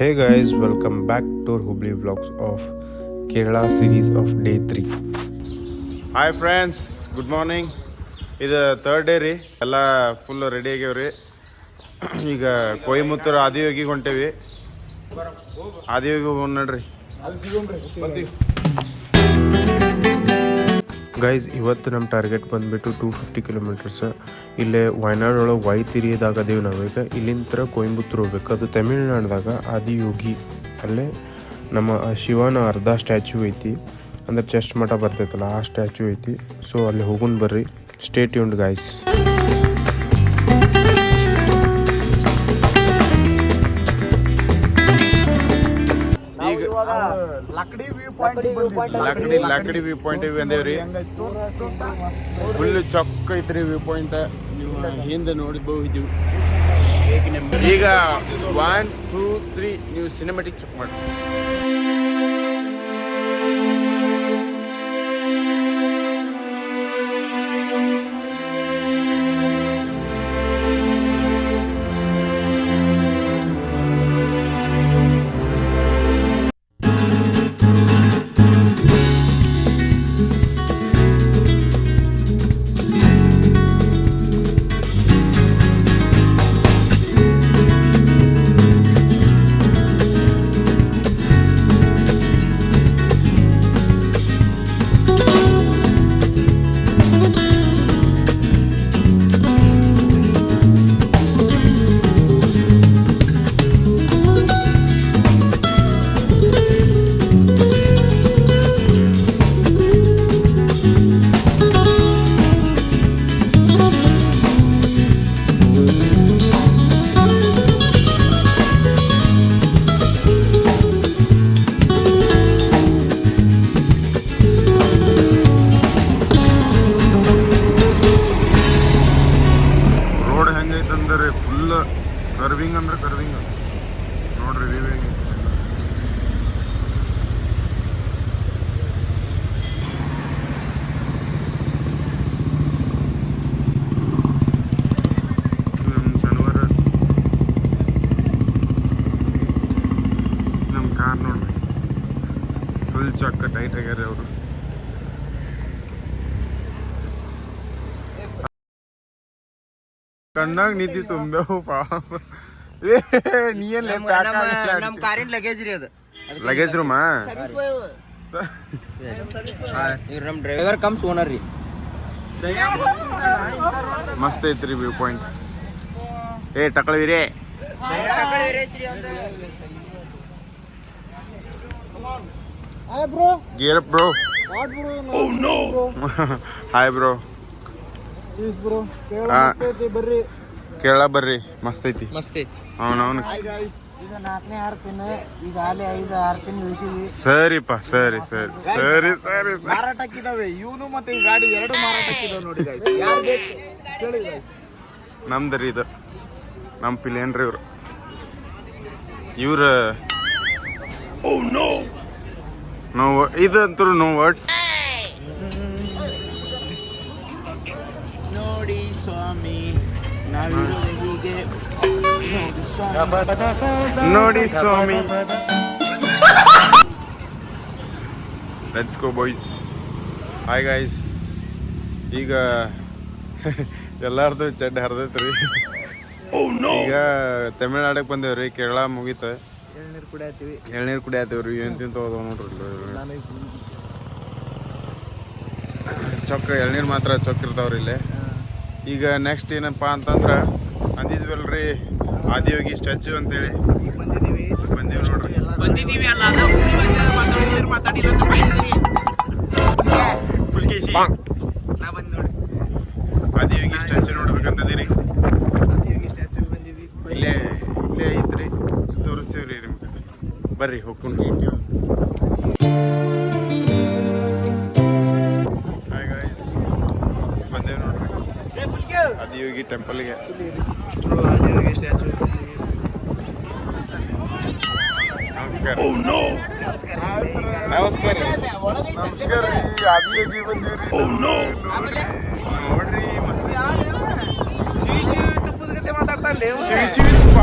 Hey guys, welcome back to our Hubli vlogs of Kerala series of day 3. Hi friends, good morning. ಇದು third day ರೀ. ಎಲ್ಲ full ready ಆಗ್ಯಾವ್ರಿ. ಈಗ ಕೊಯಮತ್ತೂರು ಆದಿಯೋಗಿಗೆ ಹೊಂಟೇವಿ. ಆದಿಯೋಗಿ ಹೋಗೋಣ ನೋಡ್ರಿ. Guys, ಇವತ್ತು ನಮ್ಮ ಟಾರ್ಗೆಟ್ ಬಂದುಬಿಟ್ಟು 250 ಕಿಲೋಮೀಟರ್ಸ್. ಇಲ್ಲೇ ವಯನಾಡ್ ಒಳಗೆ ವೈತಿರಿಯದಾಗ ಅದೇವಿ ನಾವೀಗ. ಇಲ್ಲಿಂದ ಕೊಯಂಬತ್ತೂರು ಹೋಗ್ಬೇಕು. ಅದು ತಮಿಳ್ನಾಡ್ದಾಗ ಆದಿಯೋಗಿ. ಅಲ್ಲೇ ನಮ್ಮ ಶಿವನ ಅರ್ಧ ಸ್ಟ್ಯಾಚ್ಯೂ ಐತಿ, ಅಂದ್ರೆ ಚೆಸ್ಟ್ ಮಠ ಬರ್ತೈತಲ್ಲ ಆ ಸ್ಟ್ಯಾಚ್ಯೂ ಐತಿ. ಸೊ ಅಲ್ಲಿ ಹೋಗೋಣ ಬರ್ರಿ. Stay tuned guys. Lakadi view point ಬಂದೇವ್ರಿ. ಫುಲ್ ಚೊಕ್ಕ ಐತ್ರಿ ವ್ಯೂ ಪಾಯಿಂಟ್. ನೀವು ಹಿಂದೆ ನೋಡಬಹುದು. ಈಗ 1 2 3 ನೀವು ಸಿನಿಮೆಟಿಕ್ ಚೆಕ್ ಮಾಡಿ. ಕರ್ವಿಂಗ್ ಅಂದ್ರೆ ಕರ್ವಿಂಗ್ ನೋಡ್ರಿ. ವ್ಯೂ ಹೆಂಗೆ ನಮ್ಮ ಶನಿವಾರ ನಮ್ಮ ಕಾರ್ ನೋಡ್ರಿ ಫುಲ್ ಚೊಕ್ಕ ಟೈಟ್ ಆಗ್ಯಾರ ಅವರು. ಕಣ್ಣಾಗ ನಿಧಿ ತುಂಬ್ಯಾವು ಪಾಪ. ನಮ್ ಕಾರಿನ ಲಗೇಜ್ ರೀ ಅದು. ಲಗೇಜ್ ರೂಮಾ? ಇವ್ರು ನಮ್ ಡ್ರೈವರ್ ಕಮ್ಸ್ ಓನರ್ ರೀ. ಮಸ್ತ್ ಐತ್ರಿ ವ್ಯೂ ಪಾಯಿಂಟ್. ಏ ಟಕಳವಿರೇ gear up bro. Hi bro. Kerala ಬರ್ರಿ, ಮಸ್ತ್ ಐತಿ. ಅವನವನು ಸರಿಪ್ಪ. ಸರಿ ಸರಿ ಸರಿ ಸರಿ ಮಾರಾಟಕ್ಕಿದಾವೆ ಇವನು ಮತ್ತೆ ಈ ಗಾಡಿ ಎರಡು ಮಾರಾಟಕ್ಕಿದಾವೆ ನೋಡಿ. ನಮ್ದ್ರಿ ಇದು, ನಮ್ ಪಿಲೇನ್ರಿ ಇವ್ರ ನೋ ಇದಂತೂ ನೋ ವರ್ಡ್ಸ್. ನೋಡಿ ಸ್ವಾಮಿ ಹೀಗೆ ನೋಡಿ ಸ್ವಾಮಿ. Let's go boys. Hi guys. ಈಗ ಎಲ್ಲಾರ್ದು ಚಡ್ಡ ಹರಿದೈತ್ರಿ. ಈಗ ತಮಿಳ್ನಾಡಕ್ಕೆ ಬಂದೇವ್ರಿ. ಕೇರಳ ಮುಗೀತ. ಎಳ್ನೀರು ಕುಡಿಯತ್ತೀವ್ರಿ. ಏನ್ ತಿಂತ ಹೋದವ್ ನೋಡ್ರಿ. ಚೊಕ್ಕ ಎಳ್ನೀರು ಮಾತ್ರ ಚೊಕ್ಕ ಇರ್ತಾವ್ರಿ ಇಲ್ಲೇ. ಈಗ ನೆಕ್ಸ್ಟ್ ಏನಪ್ಪಾ ಅಂತಂದ್ರೆ ಅಂದಿದ್ವಲ್ರಿ ಆದಿಯೋಗಿ ಸ್ಟ್ಯಾಚ್ಯೂ ಅಂತೇಳಿ ಬಂದೀವಿ ನೋಡ್ರಿ. ಆದಿಯೋಗಿ ಸ್ಟ್ಯಾಚ್ಯೂ ನೋಡ್ಬೇಕಂತದಿರಿ. ಇಲ್ಲೇ ಇಲ್ಲೇ ಐತ್ರಿ, ತೋರಿಸ್ತೀವ್ರಿ ನಿಮ್ಗೆ. ಬರ್ರಿ ಹೋಗ್ಕೊಂಡು. ಬಂದೇವ್ ನೋಡ್ರಿ ಆದಿಯೋಗಿ ಟೆಂಪಲ್ಗೆ. ಆದಿಯೋಗಿ ಸ್ಟ್ಯಾಚು. ನಮಸ್ಕಾರ. ನಮಸ್ಕಾರ. ನಮಸ್ಕಾರ ರೀ. ಆದಿಯೋಗಿ ಬಂದೀವ್ರಿ ನೋಡ್ರಿ. ತುಪ್ಪದ ಗತೆ ಮಾತಾಡ್ತಾ ಶಿವಿ ತುಪ್ಪ.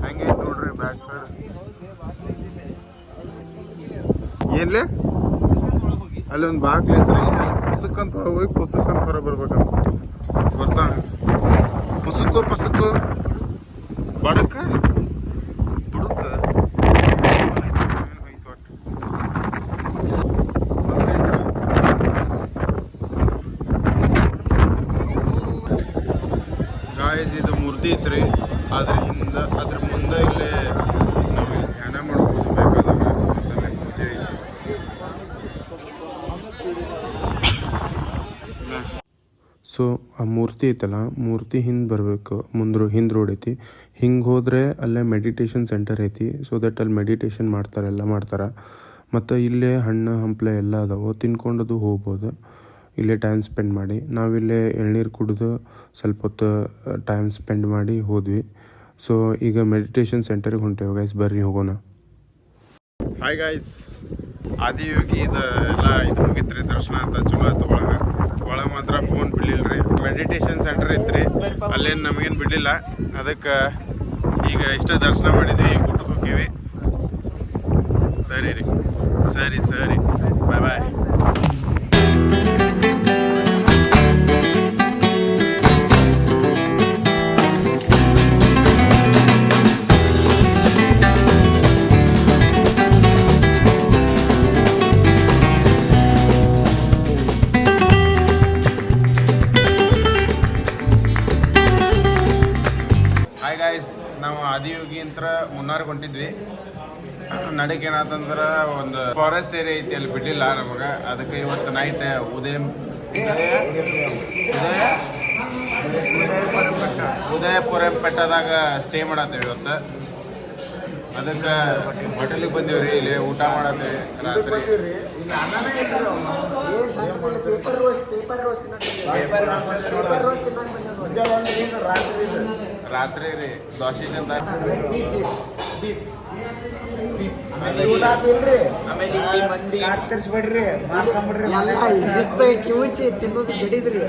ಹಂಗೆ ನೋಡ್ರಿ ಬ್ಯಾಕ್ ಸೈಡ್ ಏನ್ಲೇ ಅಲ್ಲಿ ಒಂದು ಬಾಗ್ಲಿ ಐತ್ರಿ ಪುಸ್ತಕಂತ ಹೋಗಿ ಪುಸ್ತಕಂತ ಹೊರ ಬರ್ಬೇಕಂತ ಬರ್ತಾನೆ ಪುಸ್ತಕು ಬಡಕ ಬುಡಕ ಮಸ್ತ್ ಐತ್ರಿ ಗಾಯ್ಸ್ ಇದು ಮೂರ್ತಿ ಐತ್ರಿ ಅದ್ರ ಮುಂದೆ ಇಲ್ಲೇ ನಾವು ಧ್ಯಾನ ಮಾಡ್ಬೋದು ಬೇಕಾದಾಗ ಅಲ್ಲೇ ಪೂಜೆ ಐತಿ. ಸೊ ಆ ಮೂರ್ತಿ ಐತಲ್ಲ ಮೂರ್ತಿ ಹಿಂದೆ ಬರಬೇಕು ಹಿಂದೆ ರೋಡ್ ಐತಿ ಹಿಂಗೆ ಹೋದರೆ ಅಲ್ಲೇ ಮೆಡಿಟೇಷನ್ ಸೆಂಟರ್ ಐತಿ ಸೊ ದಟ್ ಅಲ್ಲಿ ಮೆಡಿಟೇಷನ್ ಎಲ್ಲ ಮಾಡ್ತಾರೆ ಮತ್ತು ಇಲ್ಲೇ ಹಣ್ಣು ಹಂಪಲೆ ಎಲ್ಲ ಅದಾವೆ ತಿನ್ಕೊಂಡದು ಹೋಗ್ಬೋದು ಇಲ್ಲೇ ಟೈಮ್ ಸ್ಪೆಂಡ್ ಮಾಡಿ ನಾವಿಲ್ಲೇ ಎಳ್ನೀರು ಕುಡಿದು ಸ್ವಲ್ಪ ಹೊತ್ತು ಟೈಮ್ ಸ್ಪೆಂಡ್ ಮಾಡಿ ಹೋದ್ವಿ ಸೊ ಈಗ ಮೆಡಿಟೇಷನ್ ಸೆಂಟರ್ಗೆ ಹೊಂಟೇವೆ ಗೈಸ್ ಬರ್ರಿ ಹೋಗೋಣ. ಹಾಯ್ ಗಾಯ್ಸ್ ಆದಿಯೋಗಿ ಇದು ಮುಗಿತ್ರಿ ದರ್ಶನ ಅಂತ ಚಲೋ ಆಯ್ತು. ಒಳಗೆ ಮಾತ್ರ ಫೋನ್ ಬಿಡ್ಲಿಲ್ರಿ. ಮೆಡಿಟೇಷನ್ ಸೆಂಟರ್ ಇತ್ರಿ ಅಲ್ಲೇನು ನಮಗೇನು ಬಿಡಲಿಲ್ಲ. ಅದಕ್ಕೆ ಈಗ ಇಷ್ಟ ದರ್ಶನ ಮಾಡಿದ್ವಿ ಈಗ ಊಟಕ್ಕೆ ಹೋಗ್ತೀವಿ. ಸರಿ ಬಾಯ್ ಬಾಯ್. ನಾವು ಆದಿಯೋಗಿ ಅಂತ ಮುನ್ನಾರ್ಗೆ ಹೊಂಟಿದ್ವಿ. ನಡಕ್ಕೆ ಏನಾತಂದ್ರೆ ಒಂದು ಫಾರೆಸ್ಟ್ ಏರಿಯಾ ಐತಿ ಅಲ್ಲಿ ಬಿಡಲಿಲ್ಲ ನಮಗೆ. ಅದಕ್ಕೆ ಇವತ್ತು ನೈಟ್ ಉದಯಪುರ ಬೆಟ್ಟದಾಗ ಸ್ಟೇ ಮಾಡತ್ತೇವೆ ಇವತ್ತು. ಅದಕ್ಕೆ ಹೋಟೆಲಿಗೆ ಬಂದೀವ್ರಿ. ಇಲ್ಲಿ ಊಟ ಮಾಡತ್ತೇವೆ ರಾತ್ರಿ ರೀ ದೋಸೆ ತಿಂದ ತಿನ್ನೋದು ಜಡಿದ್ರಿ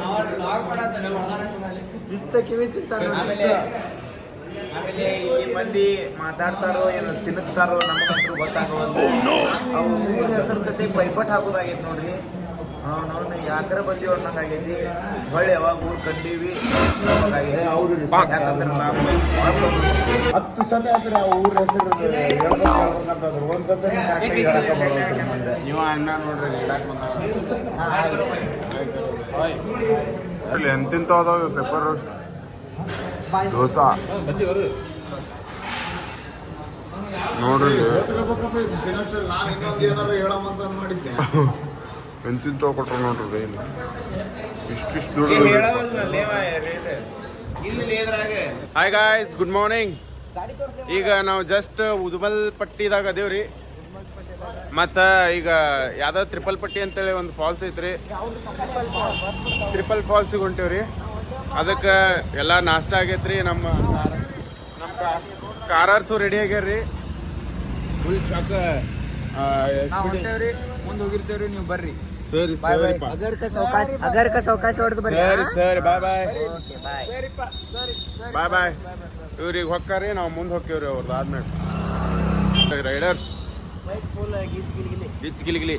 ಆಮೇಲೆ ಇಲ್ಲಿ ಮಂದಿ ಮಾತಾಡ್ತಾರೋ ಏನೋ ತಿನ್ನಿಸ್ತಾರೋ ನಮಗಂತೂ ಗೊತ್ತಾಗೋದು. ಅವು ಊರ ಹೆಸರು ಸತಿ ಪೈಪಟ್ ಹಾಕೋದಾಗೈತಿ ನೋಡ್ರಿ. ನಾವು ಯಾಕರ ಬಂದೀವಿ ಅನ್ನೋದಾಗೈತಿ. ಹೊಳ್ಳಿ ಯಾವಾಗ ಊರು ಕಂಡೀವಿ ಯಾಕಂದ್ರೆ ನಾವು 10 ಸತಿ ಆದ್ರೆ ಆ ಊರ ಹೆಸರು ಹೇಳ್ಬೇಕಂತಂದ್ರೆ ಒಂದು ಸತಿ ನೀವು ಅಣ್ಣ ನೋಡ್ರಿ ಇಲ್ಲಿ ಎಂತಿಂತ ಅದಾವ ಪೆಪ್ಪರ್ ರೋಸ್ಟ್ ದೋಸಾ ನೋಡ್ರಿ ಎಂತಿಂತ ಕೊಟ್ರು ನೋಡ್ರಿ ಇಷ್ಟಿಷ್ಟು ದುಡ್ಡು. Hi guys, good morning. ಈಗ ನಾವು ಜಸ್ಟ್ ಉದುಮಲ್ ಪಟ್ಟಿದಾಗ ಅದೇವ್ರಿ. ಮತ್ತು ಈಗ ಯಾವ್ದೋ ತ್ರಿಪಲ್ ಪಟ್ಟಿ ಅಂತೇಳಿ ಒಂದು ಫಾಲ್ಸ್ ಐತ್ರಿ. ತ್ರಿಪಲ್ ಫಾಲ್ಸಿಗೆ ಹೊಂಟೇವ್ರಿ. ಅದಕ್ಕೆ ಎಲ್ಲ ನಾಷ್ಟ ಆಗೈತ್ರಿ. ನಮ್ಮ ಕಾರರ್ಸು ರೆಡಿ ಆಗ್ಯಾರ್ರಿ. ಫುಲ್ ಚಾಕ ಮುಂದೆ ಹೋಗಿರ್ತೇವ್ರಿ, ನೀವು ಬರ್ರಿ. ಸರಿ ಸಾವಕಾಶ ಹೊಡೆದು ಬರ್ರಿ. ಸರಿ ಬಾಯ್ ಬಾಯ್. ಇವ್ರಿಗೆ ಹೊಕ್ಕಾರಿ, ನಾವು ಮುಂದೆ ಹೋಗ್ತೀವ್ರಿ ಅವ್ರದ್ದು ಆದ್ಮೇಲೆ. ರೈಡರ್ಸ್ ಗಿಲಿ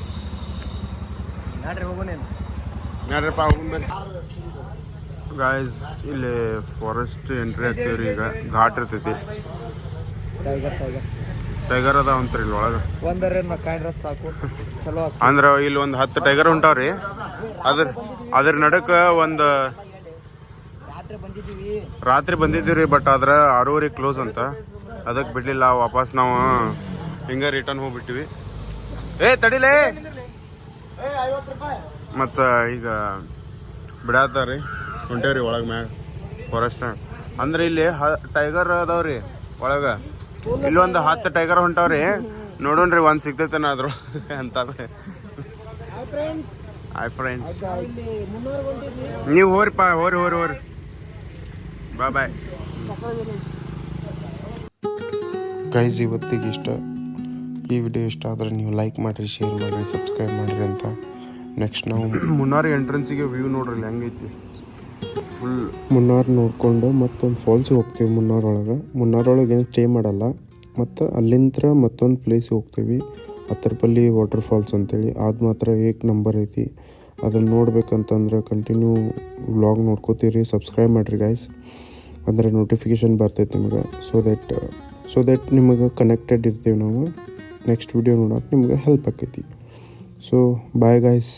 ನೋಡ್ರಿಪ್ಪ ಹೋಗೋಣ ಬರ್ರಿ. ಗಾಯ್ಸ್ ಇಲ್ಲಿ ಫಾರೆಸ್ಟ್ ಎಂಟ್ರಿ ಆಗ್ತೀವ್ರಿ. ಈಗ ಘಾಟ್ ಇರ್ತೈತಿ. ಟೈಗರ್ ಅದಾವ ಅಂತ್ರಿ ಇಲ್ಲಿ ಒಳಗೆ. ಅಂದ್ರೆ ಇಲ್ಲಿ ಒಂದು 10 ಟೈಗರ್ ಹೊಂಟಾವ್ರಿ. ಅದ್ರ ನಡಕ್ಕೆ ಒಂದು ರಾತ್ರಿ ಬಂದಿದ್ದೀವಿ. ಬಟ್ ಆದ್ರೆ 6:30 ಕ್ಲೋಸ್ ಅಂತ. ಅದಕ್ಕೆ ಬಿಡ್ಲಿಲ್ಲ. ವಾಪಸ್ ನಾವು ಹಿಂಗೆ ರಿಟರ್ನ್ ಹೋಗ್ಬಿಟ್ಟಿವಿ. ತಡಿಲೇ ಮತ್ತು ಈಗ ಬಿಡಾತಾರ್ರಿ. ಹೊಂಟೇವ್ರಿ ಒಳಗೆ ಮ್ಯಾಗ ಫಾರೆಸ್ಟ್. ಅಂದ್ರೆ ಇಲ್ಲಿ ಟೈಗರ್ ಅದಾವ್ರಿ ಒಳಗೆ. ಇಲ್ಲೊಂದು 10 ಟೈಗರ್ ಹೊಂಟಾವ್ರಿ. ನೋಡೋಣ್ರಿ ಒಂದು ಸಿಗ್ತೈತೇನಾದ್ರು ಅಂತ. ಹಾಯ್ ಫ್ರೆಂಡ್ಸ್, ನೀವು ಹೋರಿಪ್ಪ, ಹೋರಿ ಬಾಯ್. ಗೈಸ್ ಇವತ್ತಿಗೆ ಇಷ್ಟ. ಈ ವಿಡಿಯೋ ಇಷ್ಟ ಆದರೆ ನೀವು ಲೈಕ್ ಮಾಡಿರಿ, ಶೇರ್ ಮಾಡಿರಿ, ಸಬ್ಸ್ಕ್ರೈಬ್ ಮಾಡಿರಿ ಅಂತ. ನೆಕ್ಸ್ಟ್ ನಾವು ಮುನ್ನಾರ್ ಎಂಟ್ರೆನ್ಸಿಗೆ ವ್ಯೂ ನೋಡ್ರಿ ಹೆಂಗೈತಿ. ಫುಲ್ ಮುನ್ನಾರ್ ನೋಡ್ಕೊಂಡು ಮತ್ತೊಂದು ಫಾಲ್ಸಿಗೆ ಹೋಗ್ತೀವಿ ಮುನ್ನಾರೊಳಗೆ ಏನು ಸ್ಟೇ ಮಾಡಲ್ಲ. ಮತ್ತು ಅಲ್ಲಿಂದ ಮತ್ತೊಂದು ಪ್ಲೇಸಿಗೆ ಹೋಗ್ತೀವಿ, ಅತ್ತರಪಲ್ಲಿ ವಾಟರ್ ಫಾಲ್ಸ್ ಅಂತೇಳಿ. ಅದು ಮಾತ್ರ ಏಕ್ ನಂಬರ್ ಐತಿ. ಅದನ್ನು ನೋಡ್ಬೇಕಂತಂದ್ರೆ ಕಂಟಿನ್ಯೂ ವ್ಲಾಗ್ ನೋಡ್ಕೋತೀರಿ. ಸಬ್ಸ್ಕ್ರೈಬ್ ಮಾಡಿರಿ ಗೈಸ್, ಅಂದರೆ ನೋಟಿಫಿಕೇಷನ್ ಬರ್ತೈತೆ ನಿಮಗೆ. ಸೊ ದ್ಯಾಟ್ ನಿಮಗೆ ಕನೆಕ್ಟೆಡ್ ಇರ್ತೀವಿ ನಾವು. ನೆಕ್ಸ್ಟ್ ವೀಡಿಯೋ ನೋಡೋಕೆ ನಿಮ್ಗೆ ಹೆಲ್ಪ್ ಆಕೈತಿ. So bye guys.